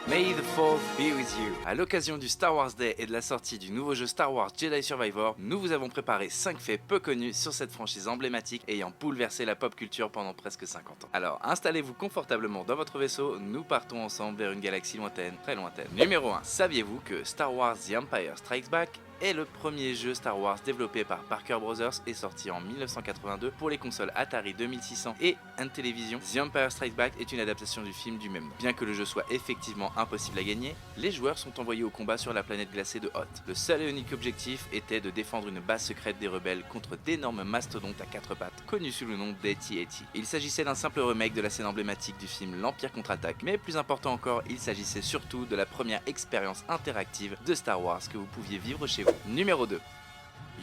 May the Fourth be with you. À l'occasion du Star Wars Day et de la sortie du nouveau jeu Star Wars Jedi Survivor, nous vous avons préparé 5 faits peu connus sur cette franchise emblématique ayant bouleversé la pop culture pendant presque 50 ans. Alors installez-vous confortablement dans votre vaisseau, nous partons ensemble vers une galaxie lointaine, très lointaine. Numéro 1. Saviez-vous que Star Wars The Empire Strikes Back est le premier jeu Star Wars développé par Parker Brothers et sorti en 1982 pour les consoles Atari 2600 et Intellivision. The Empire Strikes Back est une adaptation du film du même nom. Bien que le jeu soit effectivement impossible à gagner, les joueurs sont envoyés au combat sur la planète glacée de Hoth. Le seul et unique objectif était de défendre une base secrète des rebelles contre d'énormes mastodontes à 4 pattes, connus sous le nom d'AT-AT. Il s'agissait d'un simple remake de la scène emblématique du film L'Empire contre-attaque, mais plus important encore, il s'agissait surtout de la première expérience interactive de Star Wars que vous pouviez vivre chez vous. Numéro 2.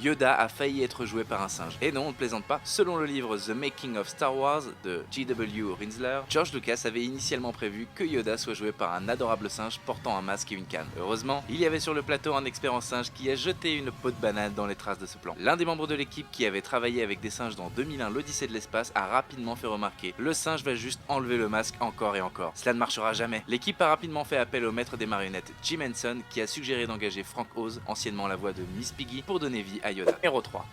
Yoda a failli être joué par un singe. Et non, on ne plaisante pas. Selon le livre The Making of Star Wars de G.W. Rinzler, George Lucas avait initialement prévu que Yoda soit joué par un adorable singe portant un masque et une canne. Heureusement, il y avait sur le plateau un expert en singe qui a jeté une peau de banane dans les traces de ce plan. L'un des membres de l'équipe qui avait travaillé avec des singes dans 2001 l'Odyssée de l'espace a rapidement fait remarquer: le singe va juste enlever le masque encore et encore. Cela ne marchera jamais. L'équipe a rapidement fait appel au maître des marionnettes Jim Henson qui a suggéré d'engager Frank Oz, anciennement la voix de Miss Piggy, pour donner vie à Yoda. Numéro 3.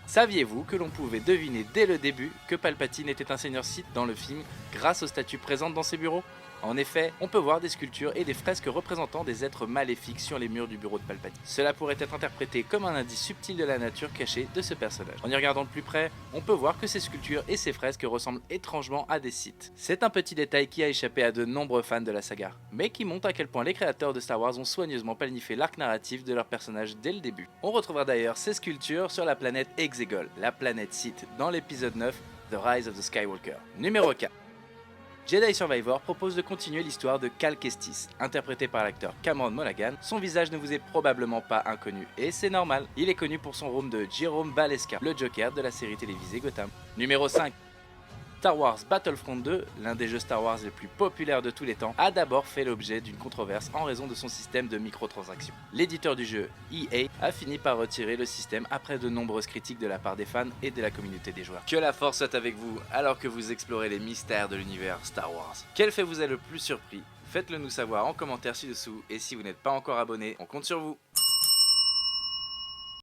Saviez-vous que l'on pouvait deviner dès le début que Palpatine était un seigneur Sith dans le film grâce aux statues présentes dans ses bureaux? En effet, on peut voir des sculptures et des fresques représentant des êtres maléfiques sur les murs du bureau de Palpatine. Cela pourrait être interprété comme un indice subtil de la nature cachée de ce personnage. En y regardant de plus près, on peut voir que ces sculptures et ces fresques ressemblent étrangement à des Sith. C'est un petit détail qui a échappé à de nombreux fans de la saga, mais qui montre à quel point les créateurs de Star Wars ont soigneusement planifié l'arc narratif de leur personnage dès le début. On retrouvera d'ailleurs ces sculptures sur la planète Exegol, la planète Sith, dans l'épisode 9, The Rise of the Skywalker. Numéro 4. Jedi Survivor propose de continuer l'histoire de Cal Kestis, interprété par l'acteur Cameron Monaghan. Son visage ne vous est probablement pas inconnu, et c'est normal, il est connu pour son rôle de Jerome Valeska, le Joker de la série télévisée Gotham. Numéro 5. Star Wars Battlefront 2, l'un des jeux Star Wars les plus populaires de tous les temps, a d'abord fait l'objet d'une controverse en raison de son système de microtransactions. L'éditeur du jeu, EA, a fini par retirer le système après de nombreuses critiques de la part des fans et de la communauté des joueurs. Que la force soit avec vous alors que vous explorez les mystères de l'univers Star Wars. Quel fait vous a le plus surpris? Faites-le nous savoir en commentaire ci-dessous, et si vous n'êtes pas encore abonné, on compte sur vous.